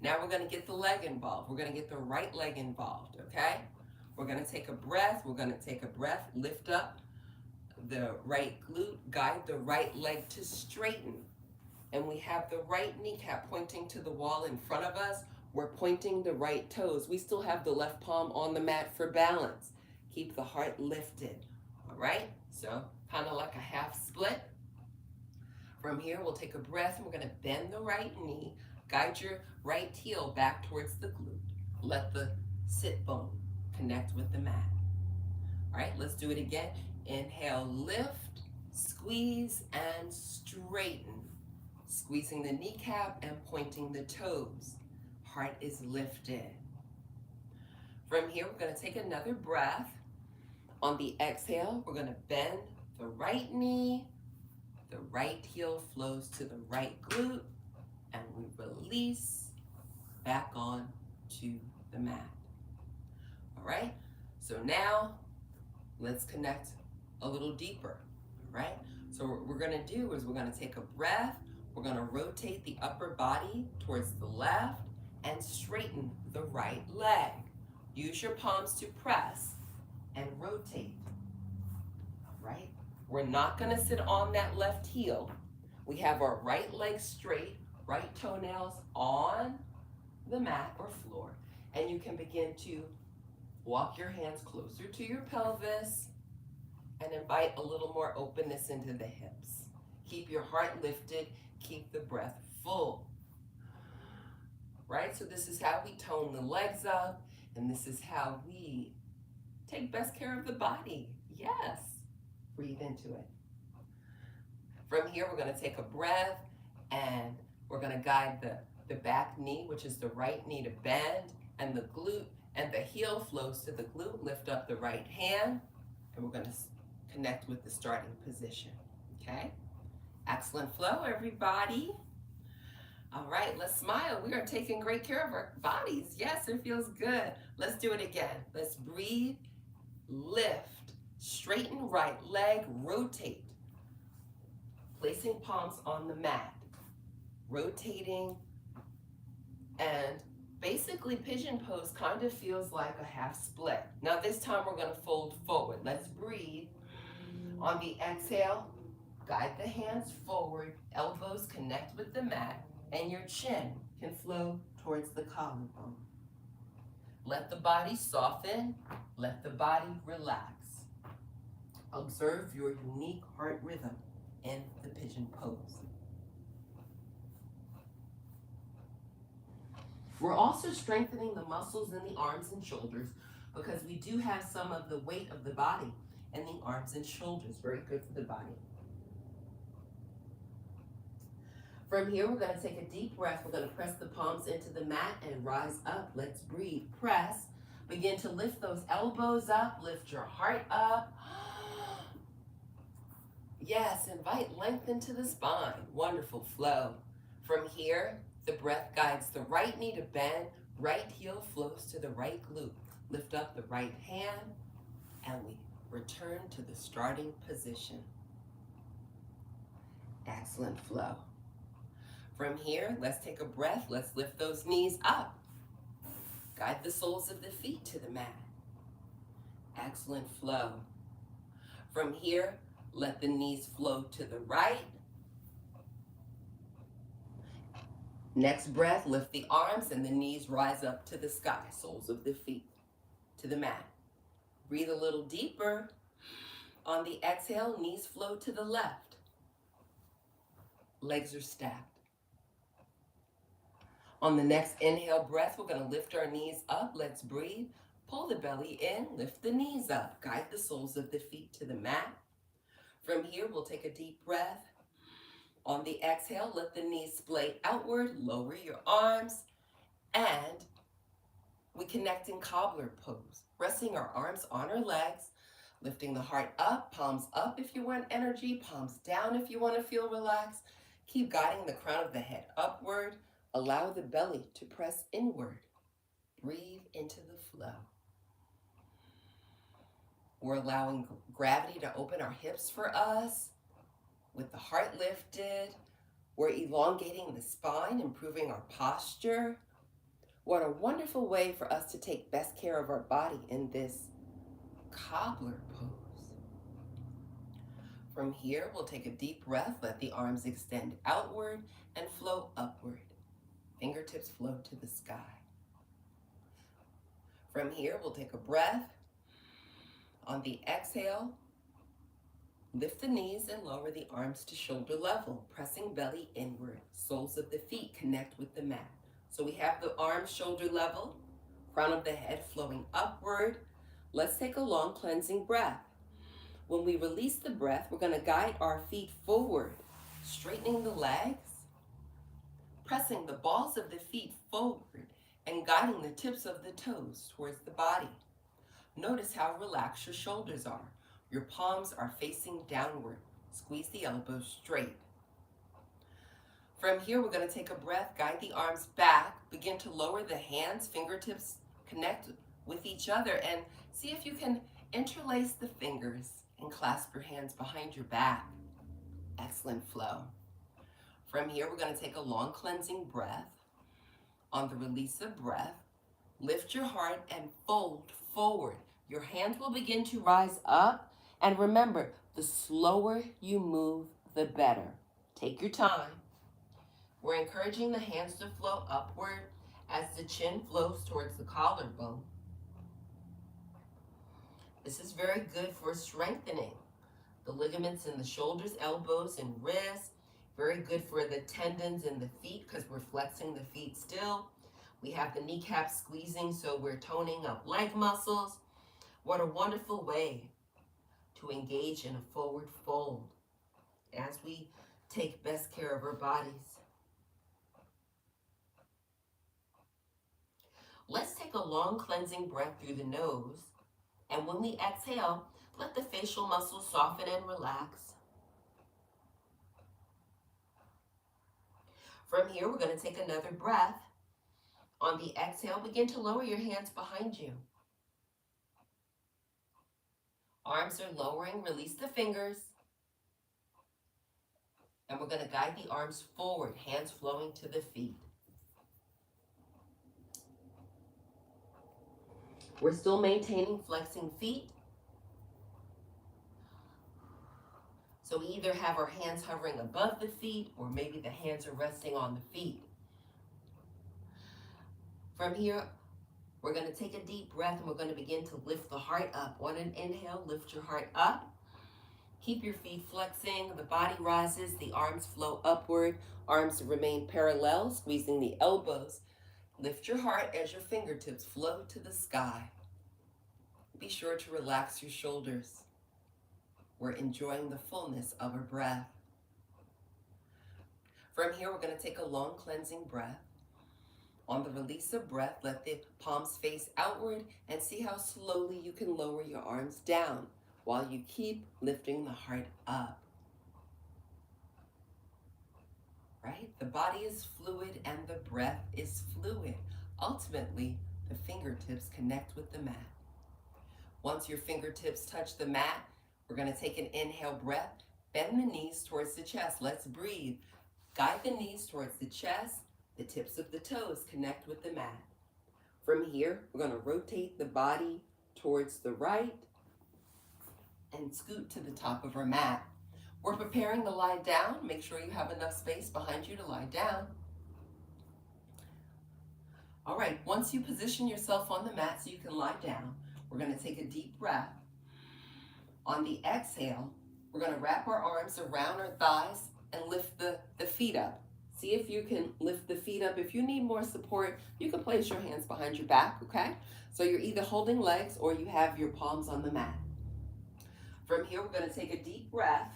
Now we're gonna get the leg involved. We're gonna get the right leg involved, okay? We're gonna take a breath. Lift up the right glute, guide the right leg to straighten. And we have the right kneecap pointing to the wall in front of us. We're pointing the right toes. We still have the left palm on the mat for balance. Keep the heart lifted, all right? So kind of like a half split. From here, we'll take a breath and we're gonna bend the right knee, guide your right heel back towards the glute. Let the sit bone connect with the mat. All right, let's do it again. Inhale, lift, squeeze, and straighten. Squeezing the kneecap and pointing the toes. Heart is lifted. From here, we're gonna take another breath. On the exhale, we're gonna bend the right knee, the right heel flows to the right glute, and we release back on to the mat. All right, so now let's connect a little deeper, all right? So what we're gonna do is we're gonna take a breath, we're gonna rotate the upper body towards the left and straighten the right leg. Use your palms to press and rotate, all right? We're not gonna sit on that left heel. We have our right leg straight, right toenails on the mat or floor, and you can begin to walk your hands closer to your pelvis and invite a little more openness into the hips. Keep your heart lifted, keep the breath full. Right, so this is how we tone the legs up, and this is how we take best care of the body. Yes, breathe into it. From here, we're gonna take a breath, and we're gonna guide the back knee, which is the right knee, to bend, and the glute and the heel flows to the glute. Lift up the right hand, and we're gonna connect with the starting position, okay? Excellent flow, everybody. All right, let's smile. We are taking great care of our bodies. Yes, it feels good. Let's do it again. Let's breathe, lift, straighten right leg, rotate. Placing palms on the mat, rotating, and basically pigeon pose kind of feels like a half split. Now this time we're gonna fold forward. Let's breathe. On the exhale, guide the hands forward, elbows connect with the mat, and your chin can flow towards the collarbone. Let the body soften, let the body relax. Observe your unique heart rhythm in the pigeon pose. We're also strengthening the muscles in the arms and shoulders because we do have some of the weight of the body in the arms and shoulders. Very good for the body. From here, we're gonna take a deep breath. We're gonna press the palms into the mat and rise up. Let's breathe. Press. Begin to lift those elbows up. Lift your heart up. Yes, invite length into the spine. Wonderful flow. From here, the breath guides the right knee to bend. Right heel flows to the right glute. Lift up the right hand, and we return to the starting position. Excellent flow. From here, let's take a breath. Let's lift those knees up. Guide the soles of the feet to the mat. Excellent flow. From here, let the knees flow to the right. Next breath, lift the arms and the knees rise up to the sky, soles of the feet to the mat. Breathe a little deeper. On the exhale, knees flow to the left. Legs are stacked. On the next inhale breath, we're going to lift our knees up. Let's breathe. Pull the belly in, lift the knees up. Guide the soles of the feet to the mat. From here, we'll take a deep breath. On the exhale, let the knees splay outward, lower your arms, and we connect in cobbler pose, resting our arms on our legs, lifting the heart up, palms up if you want energy, palms down if you want to feel relaxed. Keep guiding the crown of the head upward. Allow the belly to press inward. Breathe into the flow. We're allowing gravity to open our hips for us. With the heart lifted, we're elongating the spine, improving our posture. What a wonderful way for us to take best care of our body in this cobbler pose. From here, we'll take a deep breath, let the arms extend outward and flow upward. Fingertips flow to the sky. From here, we'll take a breath. On the exhale, lift the knees and lower the arms to shoulder level, pressing belly inward. Soles of the feet connect with the mat. So we have the arms shoulder level, crown of the head flowing upward. Let's take a long cleansing breath. When we release the breath, we're going to guide our feet forward, straightening the legs, pressing the balls of the feet forward, and guiding the tips of the toes towards the body. Notice how relaxed your shoulders are. Your palms are facing downward. Squeeze the elbows straight. From here, we're going to take a breath, guide the arms back, begin to lower the hands, fingertips connect with each other, and see if you can interlace the fingers and clasp your hands behind your back. Excellent flow. From here, we're going to take a long cleansing breath. On the release of breath, lift your heart and fold forward. Your hands will begin to rise up. And remember, the slower you move, the better. Take your time. We're encouraging the hands to flow upward as the chin flows towards the collarbone. This is very good for strengthening the ligaments in the shoulders, elbows, and wrists. Very good for the tendons in the feet because we're flexing the feet still. We have the kneecaps squeezing, so we're toning up leg muscles. What a wonderful way to engage in a forward fold as we take best care of our bodies. Let's take a long cleansing breath through the nose, and when we exhale, let the facial muscles soften and relax. From here, we're going to take another breath. On the exhale, begin to lower your hands behind you. Arms are lowering, release the fingers. And we're going to guide the arms forward, hands flowing to the feet. We're still maintaining flexing feet. So we either have our hands hovering above the feet, or maybe the hands are resting on the feet. From here, we're going to take a deep breath and we're going to begin to lift the heart up. On an inhale, lift your heart up. Keep your feet flexing, the body rises, the arms flow upward, arms remain parallel, squeezing the elbows. Lift your heart as your fingertips flow to the sky. Be sure to relax your shoulders. We're enjoying the fullness of our breath. From here, we're going to take a long cleansing breath. On the release of breath, let the palms face outward and see how slowly you can lower your arms down while you keep lifting the heart up. Right? The body is fluid and the breath is fluid. Ultimately, the fingertips connect with the mat. Once your fingertips touch the mat, we're going to take an inhale breath. Bend the knees towards the chest. Let's breathe. Guide the knees towards the chest. The tips of the toes connect with the mat. From here, we're going to rotate the body towards the right and scoot to the top of our mat. We're preparing to lie down. Make sure you have enough space behind you to lie down. All right, once you position yourself on the mat so you can lie down, we're going to take a deep breath. On the exhale, we're going to wrap our arms around our thighs and lift the feet up. See if you can lift the feet up. If you need more support, you can place your hands behind your back, okay? So you're either holding legs or you have your palms on the mat. From here, we're going to take a deep breath.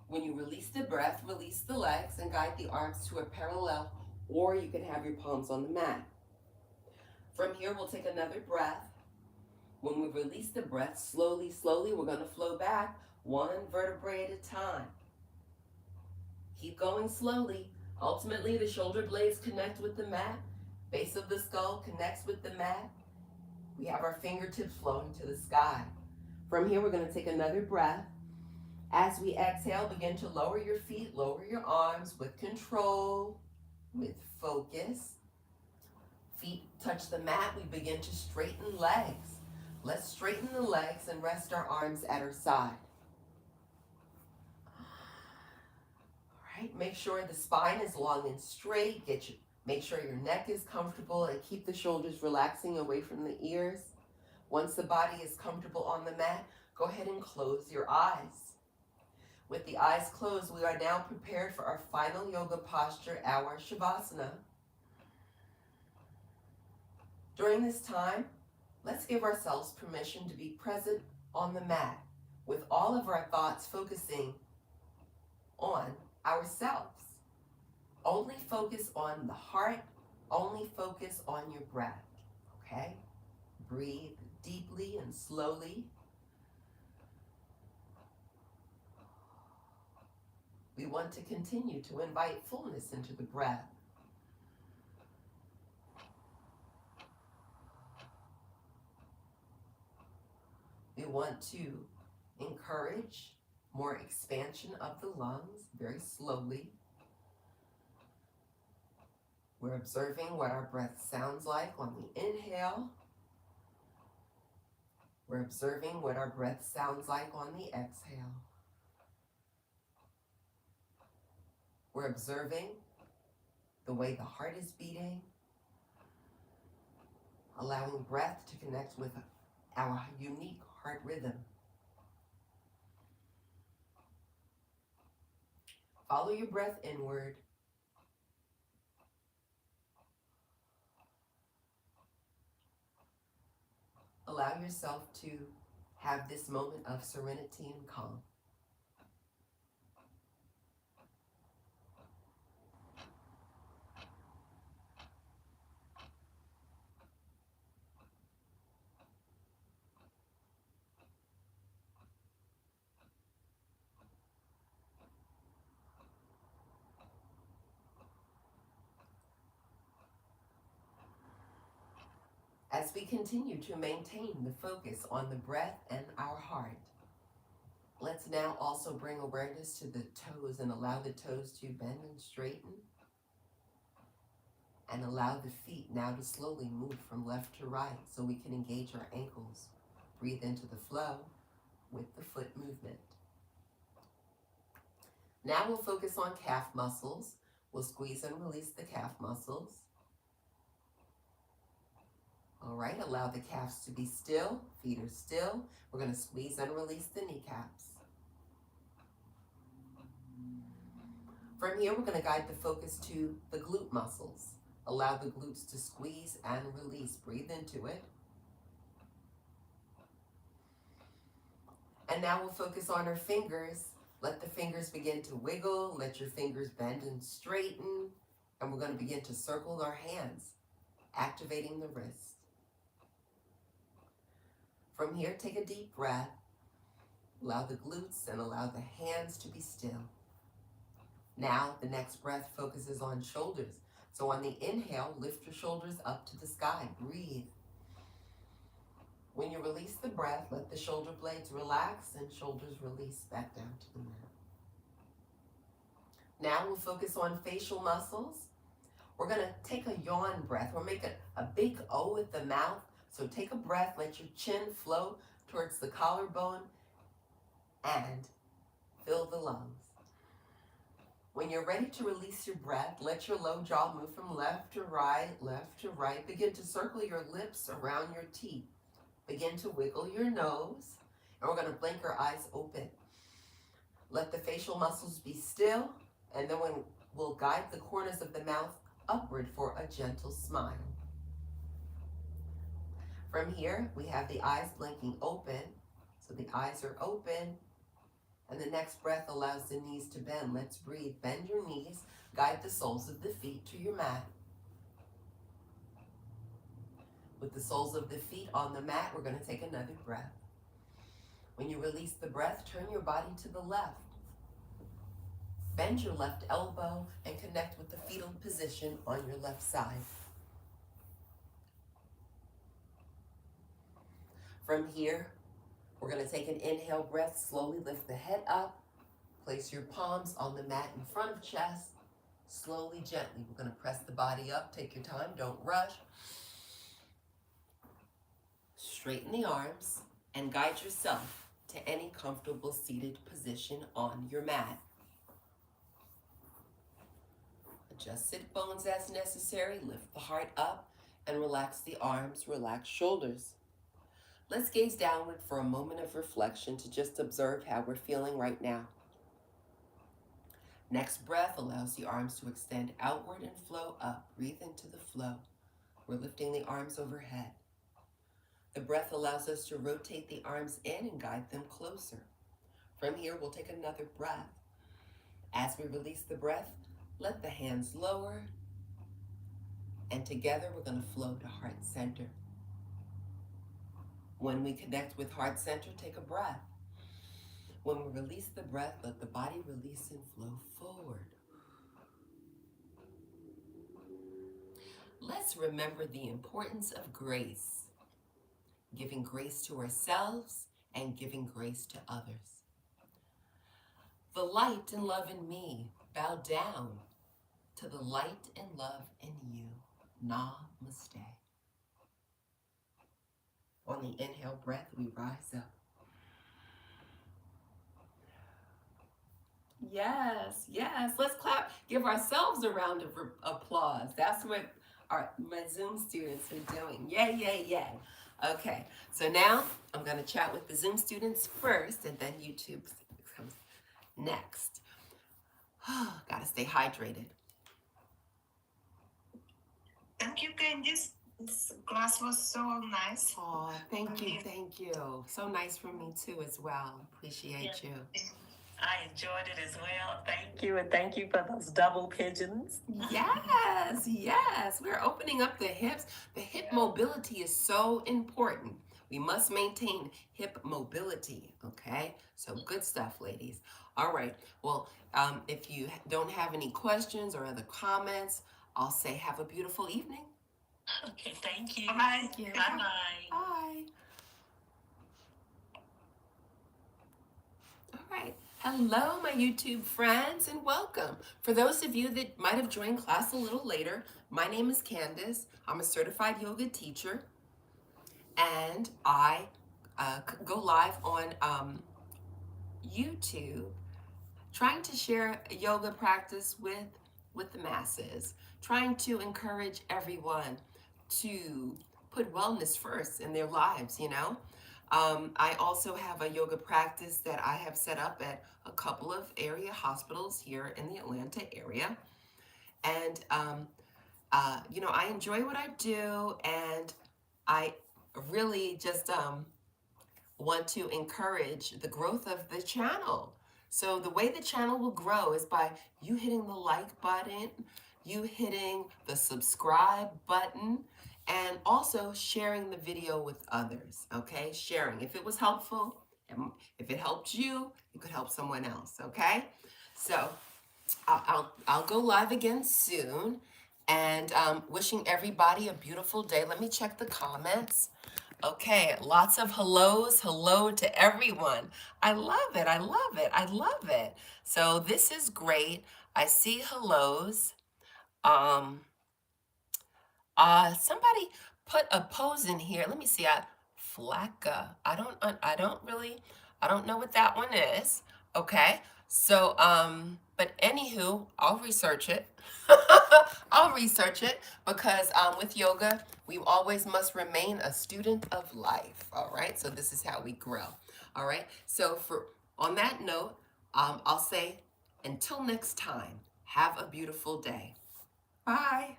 When you release the breath, release the legs and guide the arms to a parallel, or you can have your palms on the mat. From here, we'll take another breath. When we release the breath, slowly, we're going to flow back one vertebrae at a time. Keep going slowly. Ultimately, the shoulder blades connect with the mat. Base of the skull connects with the mat. We have our fingertips flowing to the sky. From here, we're going to take another breath. As we exhale, begin to lower your feet, lower your arms with control, with focus. Feet touch the mat. We begin to straighten legs. Let's straighten the legs and rest our arms at our side. All right, make sure the spine is long and straight. Make sure your neck is comfortable and keep the shoulders relaxing away from the ears. Once the body is comfortable on the mat, go ahead and close your eyes. With the eyes closed, we are now prepared for our final yoga posture, our Shavasana. During this time, let's give ourselves permission to be present on the mat with all of our thoughts focusing on ourselves. Only focus on the heart, only focus on your breath, okay? Breathe deeply and slowly. We want to continue to invite fullness into the breath. We want to encourage more expansion of the lungs very slowly. We're observing what our breath sounds like on the inhale. We're observing what our breath sounds like on the exhale. We're observing the way the heart is beating, allowing breath to connect with our unique heart rhythm. Follow your breath inward. Allow yourself to have this moment of serenity and calm. As we continue to maintain the focus on the breath and our heart, let's now also bring awareness to the toes and allow the toes to bend and straighten. And allow the feet now to slowly move from left to right so we can engage our ankles. Breathe into the flow with the foot movement. Now we'll focus on calf muscles. We'll squeeze and release the calf muscles. All right, allow the calves to be still, feet are still. We're going to squeeze and release the kneecaps. From here, we're going to guide the focus to the glute muscles. Allow the glutes to squeeze and release. Breathe into it. And now we'll focus on our fingers. Let the fingers begin to wiggle. Let your fingers bend and straighten. And we're going to begin to circle our hands, activating the wrist. From here, take a deep breath. Allow the glutes and allow the hands to be still. Now, the next breath focuses on shoulders. So on the inhale, lift your shoulders up to the sky. Breathe. When you release the breath, let the shoulder blades relax and shoulders release back down to the mat. Now we'll focus on facial muscles. We're going to take a yawn breath. We'll make a big O with the mouth. So take a breath, let your chin flow towards the collarbone and fill the lungs. When you're ready to release your breath, let your low jaw move from left to right, left to right. Begin to circle your lips around your teeth. Begin to wiggle your nose, and we're going to blink our eyes open. Let the facial muscles be still, and then we'll guide the corners of the mouth upward for a gentle smile. From here, we have the eyes blinking open, so the eyes are open, and the next breath allows the knees to bend. Let's breathe. Bend your knees, guide the soles of the feet to your mat. With the soles of the feet on the mat, we're going to take another breath. When you release the breath, turn your body to the left. Bend your left elbow and connect with the fetal position on your left side. From here, we're going to take an inhale breath, slowly lift the head up, place your palms on the mat in front of chest, slowly, gently. We're going to press the body up, take your time, don't rush. Straighten the arms and guide yourself to any comfortable seated position on your mat. Adjust sit bones as necessary, lift the heart up, and relax the arms, relax shoulders. Let's gaze downward for a moment of reflection to just observe how we're feeling right now. Next breath allows the arms to extend outward and flow up. Breathe into the flow. We're lifting the arms overhead. The breath allows us to rotate the arms in and guide them closer. From here, we'll take another breath. As we release the breath, let the hands lower, and together we're going to flow to heart center. When we connect with heart center, take a breath. When we release the breath, let the body release and flow forward. Let's remember the importance of grace, giving grace to ourselves and giving grace to others. The light and love in me, bow down to the light and love in you. Namaste. On the inhale breath, we rise up. Yes, yes. Let's clap. Give ourselves a round of applause. That's what my Zoom students are doing. Yay, yay, yay. Okay, so now I'm going to chat with the Zoom students first, and then YouTube comes next. Got to stay hydrated. Thank you, Candice. This class was so nice. Oh, thank you, thank you. So nice from me too as well. Appreciate you. I enjoyed it as well. Thank you, and thank you for those double pigeons. Yes, yes. We're opening up the hips. The hip mobility is so important. We must maintain hip mobility, okay? So good stuff, ladies. All right. Well, if you don't have any questions or other comments, I'll say have a beautiful evening. Okay, thank you. Bye. Thank you. Bye-bye. Bye. All right. Hello, my YouTube friends, and welcome. For those of you that might have joined class a little later, my name is Candice. I'm a certified yoga teacher, and I go live on YouTube trying to share a yoga practice with the masses, trying to encourage everyone to put wellness first in their lives, you know. I also have a yoga practice that I have set up at a couple of area hospitals here in the Atlanta area. And, you know, I enjoy what I do, and I really just want to encourage the growth of the channel. So the way the channel will grow is by you hitting the like button, you hitting the subscribe button, and also sharing the video with others, okay? Sharing. If it was helpful, if it helped you, it could help someone else, okay? So I'll go live again soon, and wishing everybody a beautiful day. Let me check the comments. Okay, lots of hellos. Hello to everyone. I love it. I love it. I love it. So this is great. I see hellos. Somebody put a pose in here. Let me see. Flacca. I don't know what that one is. Okay. So But anywho, I'll research it. I'll research it because with yoga, we always must remain a student of life. All right. So this is how we grow. All right. So on that note, I'll say until next time, have a beautiful day. Bye.